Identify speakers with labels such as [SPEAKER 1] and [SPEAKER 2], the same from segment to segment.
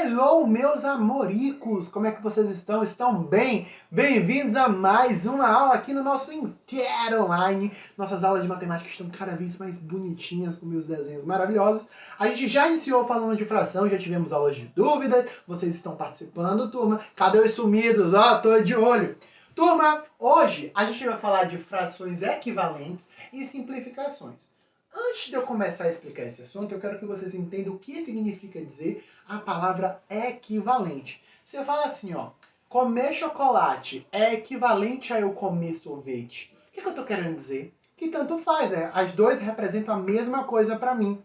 [SPEAKER 1] Hello, meus amoricos! Como é que vocês estão? Estão bem? Bem-vindos a mais uma aula aqui no nosso Inteiro Online. Nossas aulas de matemática estão cada vez mais bonitinhas, com meus desenhos maravilhosos. A gente já iniciou falando de fração, já tivemos aulas de dúvidas, vocês estão participando, turma. Cadê os sumidos? Ó, tô de olho. Turma, hoje a gente vai falar de frações equivalentes e simplificações. Antes de eu começar a explicar esse assunto, eu quero que vocês entendam o que significa dizer a palavra equivalente. Você fala assim, ó, comer chocolate é equivalente a eu comer sorvete. O que eu estou querendo dizer? Que tanto faz, né? As duas representam a mesma coisa para mim.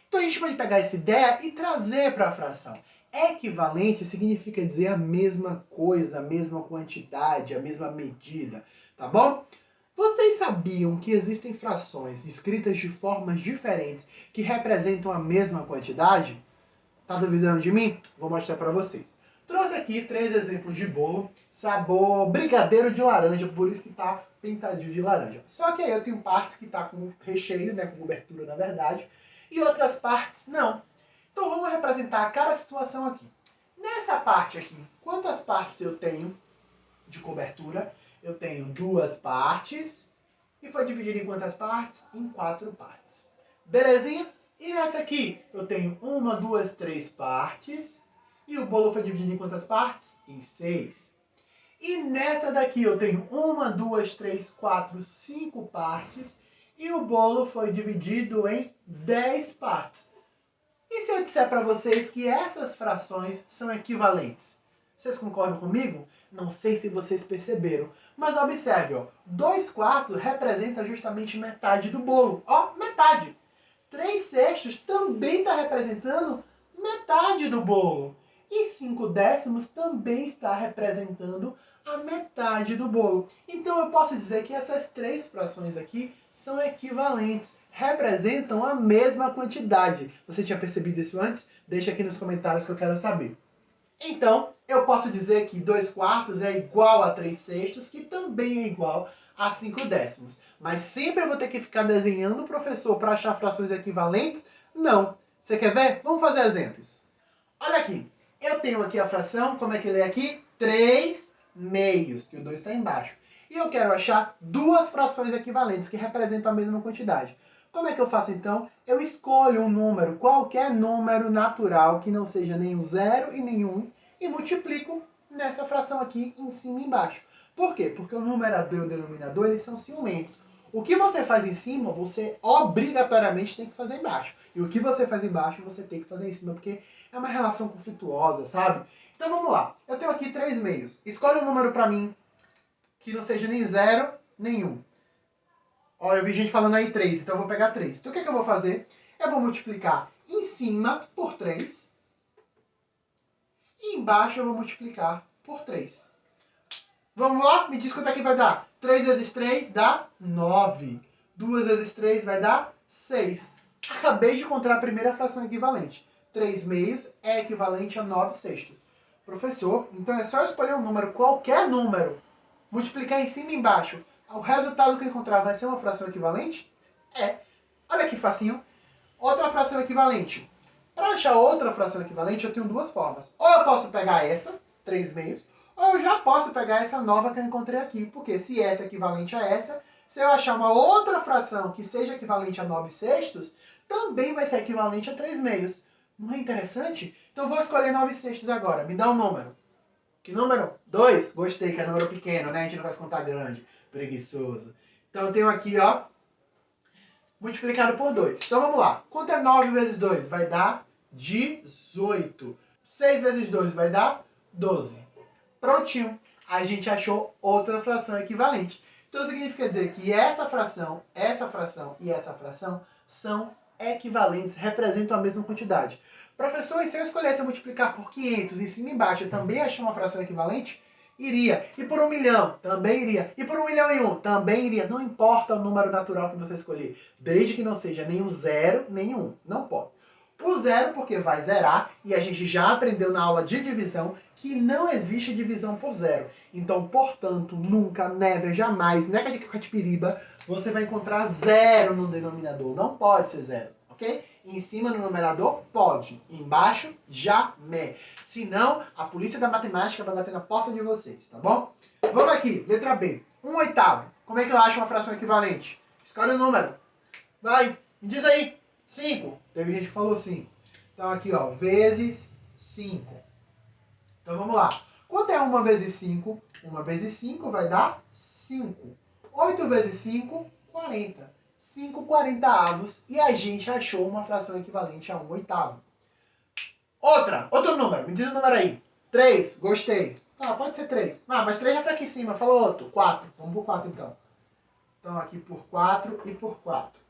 [SPEAKER 1] Então a gente pode pegar essa ideia e trazer para a fração. Equivalente significa dizer a mesma coisa, a mesma quantidade, a mesma medida, tá bom? Vocês sabiam que existem frações escritas de formas diferentes que representam a mesma quantidade? Tá duvidando de mim? Vou mostrar para vocês. Trouxe aqui 3 exemplos de bolo, sabor brigadeiro de laranja, por isso que tá pintadinho de laranja. Só que aí eu tenho partes que tá com recheio, né, com cobertura na verdade, e outras partes não. Então vamos representar cada situação aqui. Nessa parte aqui, quantas partes eu tenho de cobertura? Eu tenho 2 partes e foi dividido em quantas partes? Em 4 partes. Belezinha? E nessa aqui eu tenho 1, 2, 3 partes e o bolo foi dividido em quantas partes? Em 6. E nessa daqui eu tenho 1, 2, 3, 4, 5 partes e o bolo foi dividido em 10 partes. E se eu disser para vocês que essas frações são equivalentes? Vocês concordam comigo? Não sei se vocês perceberam, mas observe, ó, 2/4 representa justamente metade do bolo. Ó, metade. 3/6 também está representando metade do bolo. E 5/10 também está representando a metade do bolo. Então eu posso dizer que essas 3 frações aqui são equivalentes, representam a mesma quantidade. Você tinha percebido isso antes? Deixa aqui nos comentários que eu quero saber. Então, eu posso dizer que 2/4 é igual a 3/6, que também é igual a 5/10. Mas sempre eu vou ter que ficar desenhando o professor para achar frações equivalentes? Não. Você quer ver? Vamos fazer exemplos. Olha aqui. Eu tenho aqui a fração, como é que lê aqui? 3/2, que o 2 está embaixo. E eu quero achar 2 frações equivalentes, que representam a mesma quantidade. Como é que eu faço então? Eu escolho um número, qualquer número natural, que não seja nem um 0 e nem 1, e multiplico nessa fração aqui em cima e embaixo. Por quê? Porque o numerador e o denominador, eles são ciumentos. O que você faz em cima, você obrigatoriamente tem que fazer embaixo. E o que você faz embaixo, você tem que fazer em cima, porque é uma relação conflituosa, sabe? Então vamos lá. Eu tenho aqui 3/2. Escolhe um número para mim que não seja nem 0, nem 1. Ó, eu vi gente falando aí 3, então eu vou pegar 3. Então o que eu vou fazer? Eu vou multiplicar em cima por 3. E embaixo eu vou multiplicar por 3. Vamos lá? Me diz quanto é que vai dar. 3 vezes 3 dá 9. 2 vezes 3 vai dar 6. Acabei de encontrar a primeira fração equivalente. 3/2 é equivalente a 9/6. Professor, então é só eu escolher um número, qualquer número, multiplicar em cima e embaixo. O resultado que eu encontrar vai ser uma fração equivalente? É. Olha que facinho. Outra fração equivalente. Para achar outra fração equivalente, eu tenho 2 formas. Ou eu posso pegar essa, 3/2, ou eu já posso pegar essa nova que eu encontrei aqui. Porque se essa é equivalente a essa, se eu achar uma outra fração que seja equivalente a 9/6, também vai ser equivalente a 3/2. Não é interessante? Então eu vou escolher 9/6 agora. Me dá um número. Que número? 2? Gostei, que é número pequeno, né? A gente não faz contar grande. Preguiçoso. Então eu tenho aqui, ó, multiplicado por 2. Então vamos lá. Quanto é 9 vezes 2? Vai dar 18. 6 vezes 2 vai dar 12. Prontinho. A gente achou outra fração equivalente. Então significa dizer que essa fração e essa fração são equivalentes, representam a mesma quantidade. Professor, e se eu escolhesse multiplicar por 500 em cima e embaixo, eu também achei uma fração equivalente? Iria. E por 1 milhão? Também iria. E por 1.000.001? Também iria. Não importa o número natural que você escolher, desde que não seja nem um 0, nem um 1. Não pode. Por 0, porque vai zerar, e a gente já aprendeu na aula de divisão que não existe divisão por 0. Então, portanto, nunca, never, jamais, neca de catipiriba, você vai encontrar 0 no denominador. Não pode ser 0. ok? Em cima no numerador, pode. Embaixo, jamais. Senão, a polícia da matemática vai bater na porta de vocês, tá bom? Vamos aqui, letra B. 1/8. Como é que eu acho uma fração equivalente? Escolhe o número. Vai, me diz aí. 5. Teve gente que falou 5. Então aqui, ó, vezes 5. Então vamos lá. Quanto é 1 vezes 5? 1 vezes 5 vai dar 5. 8 vezes 5, 40. 5 40avos. E a gente achou uma fração equivalente a 1/8. Outro número. Me diz o número aí. 3, gostei. Ah, pode ser 3. Ah, mas 3 já foi aqui em cima. Falou outro. 4. Vamos por 4 então. Então aqui por 4 e por 4.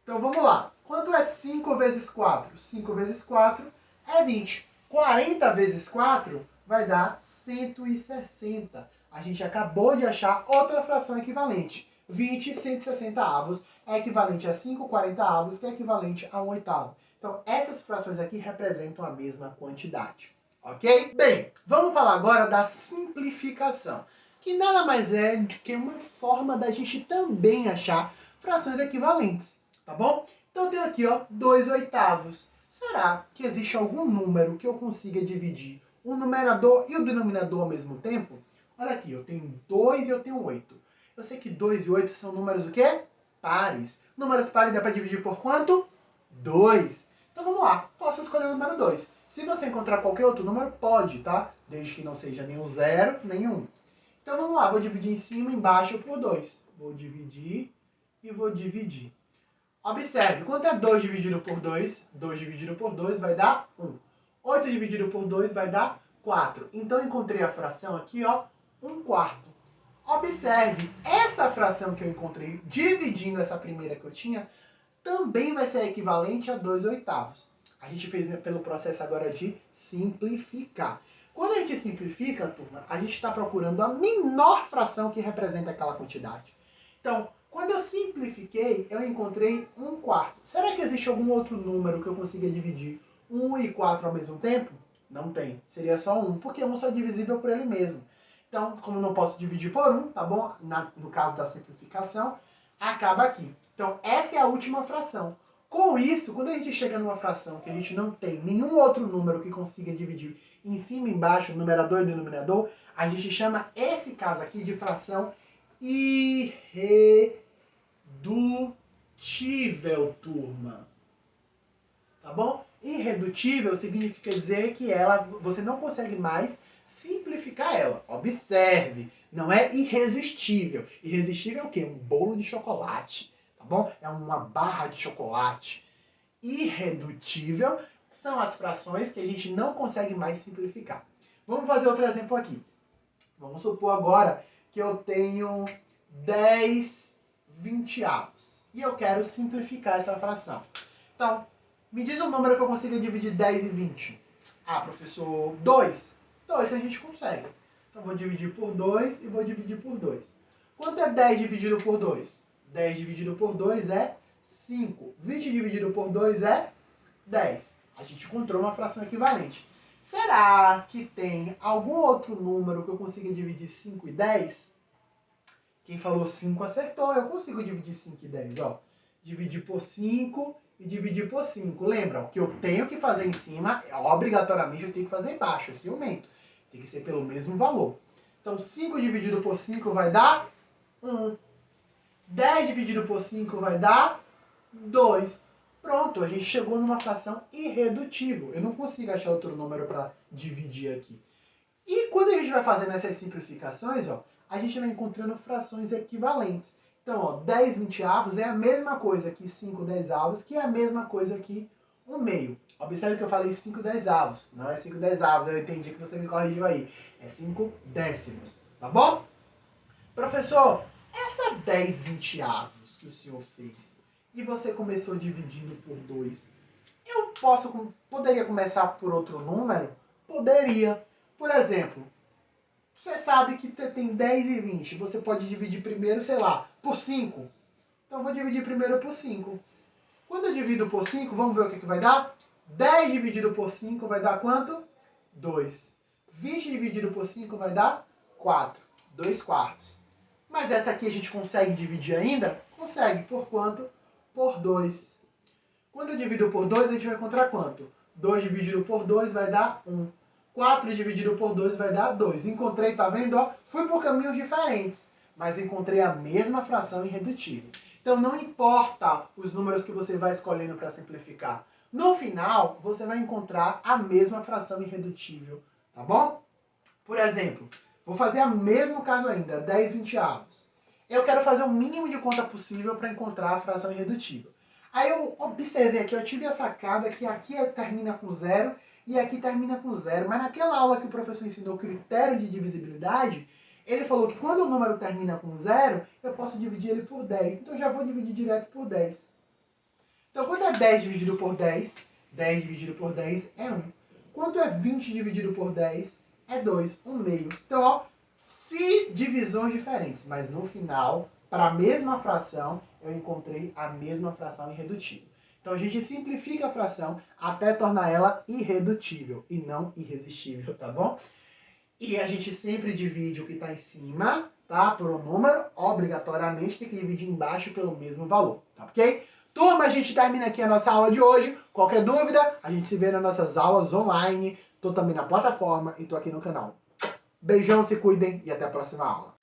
[SPEAKER 1] Então vamos lá. Quanto é 5 vezes 4? 5 vezes 4 é 20. 40 vezes 4 vai dar 160. A gente acabou de achar outra fração equivalente. 20 160avos é equivalente a 5 40avos, que é equivalente a 1/8. Então essas frações aqui representam a mesma quantidade. Ok? Bem, vamos falar agora da simplificação, que nada mais é do que uma forma da gente também achar frações equivalentes, tá bom? Então eu tenho aqui, ó, 2/8. Será que existe algum número que eu consiga dividir o numerador e o denominador ao mesmo tempo? Olha aqui, eu tenho 2 e eu tenho 8. Eu sei que 2 e 8 são números o quê? Pares. Números pares dá para dividir por quanto? 2. Então vamos lá, posso escolher o número 2. Se você encontrar qualquer outro número, pode, tá? Desde que não seja nem um 0, nem 1. Então vamos lá, vou dividir em cima e embaixo por 2. Vou dividir e vou dividir. Observe, quanto é 2 dividido por 2? 2 dividido por 2 vai dar 1. 8 dividido por 2 vai dar 4. Então encontrei a fração aqui, ó, 1/4. Observe, essa fração que eu encontrei dividindo essa primeira que eu tinha, também vai ser equivalente a 2/8. A gente fez pelo processo agora de simplificar. Quando a gente simplifica, turma, a gente está procurando a menor fração que representa aquela quantidade. Então, quando eu simplifiquei, eu encontrei 1/4. Será que existe algum outro número que eu consiga dividir 1 e 4 ao mesmo tempo? Não tem. Seria só 1, porque 1 só é divisível por ele mesmo. Então, como não posso dividir por 1, tá bom? No caso da simplificação, acaba aqui. Então, essa é a última fração. Com isso, quando a gente chega numa fração que a gente não tem nenhum outro número que consiga dividir em cima e embaixo, numerador e denominador, a gente chama esse caso aqui de fração irredutível, turma. Tá bom? Irredutível significa dizer que você não consegue mais simplificar ela. Observe, não é irresistível. Irresistível é o quê? Um bolo de chocolate, tá bom? É uma barra de chocolate. Irredutível são as frações que a gente não consegue mais simplificar. Vamos fazer outro exemplo aqui. Vamos supor agora que eu tenho 10 20avos e eu quero simplificar essa fração. Então, me diz um número que eu consiga dividir 10 e 20. Ah, professor, 2. 2 a gente consegue. Então vou dividir por 2 e vou dividir por 2. Quanto é 10 dividido por 2? 10 dividido por 2 é 5. 20 dividido por 2 é 10. A gente encontrou uma fração equivalente. Será que tem algum outro número que eu consiga dividir 5 e 10? Quem falou 5 acertou. Eu consigo dividir 5 e 10. Ó. Dividir por 5 e dividir por 5. Lembra, o que eu tenho que fazer em cima, obrigatoriamente eu tenho que fazer embaixo, esse aumento. Tem que ser pelo mesmo valor. Então 5 dividido por 5 vai dar 1. 10 dividido por 5 vai dar 2. Pronto, a gente chegou numa fração irredutível. Eu não consigo achar outro número para dividir aqui. E quando a gente vai fazendo essas simplificações, ó, a gente vai encontrando frações equivalentes. Então, ó, 10 20avos é a mesma coisa que 5 10avos, que é a mesma coisa que 1 meio. Observe que eu falei 5 10avos. Não é 5 10avos, eu entendi que você me corrigiu aí. É 5 décimos, tá bom? Professor, essa 10 20avos que o senhor fez, e você começou dividindo por 2, eu poderia começar por outro número? Poderia. Por exemplo, você sabe que tem 10 e 20. Você pode dividir primeiro, sei lá, por 5. Então eu vou dividir primeiro por 5. Quando eu divido por 5, vamos ver o que vai dar? 10 dividido por 5 vai dar quanto? 2. 20 dividido por 5 vai dar 4. 2/4. Mas essa aqui a gente consegue dividir ainda? Consegue. Por quanto? Por 2. Quando eu divido por 2, a gente vai encontrar quanto? 2 dividido por 2 vai dar 1. 4 dividido por 2 vai dar 2. Encontrei, tá vendo? Ó, fui por caminhos diferentes, mas encontrei a mesma fração irredutível. Então não importa os números que você vai escolhendo para simplificar. No final, você vai encontrar a mesma fração irredutível, tá bom? Por exemplo, vou fazer o mesmo caso ainda, 10 vinteavos. Eu quero fazer o mínimo de conta possível para encontrar a fração irredutível. Aí eu observei aqui, eu tive a sacada que aqui termina com 0 e aqui termina com 0. Mas naquela aula que o professor ensinou o critério de divisibilidade, ele falou que quando o número termina com 0, eu posso dividir ele por 10. Então eu já vou dividir direto por 10. Então quanto é 10 dividido por 10? 10 dividido por 10 é 1. Quanto é 20 dividido por 10? É 2, 1 meio. Então, ó, fiz divisões diferentes, mas no final, para a mesma fração, eu encontrei a mesma fração irredutível. Então a gente simplifica a fração até tornar ela irredutível e não irresistível, tá bom? E a gente sempre divide o que está em cima, tá? Por um número, obrigatoriamente tem que dividir embaixo pelo mesmo valor, tá ok? Turma, a gente termina aqui a nossa aula de hoje. Qualquer dúvida, a gente se vê nas nossas aulas online. Tô também na plataforma e tô aqui no canal. Beijão, se cuidem e até a próxima aula.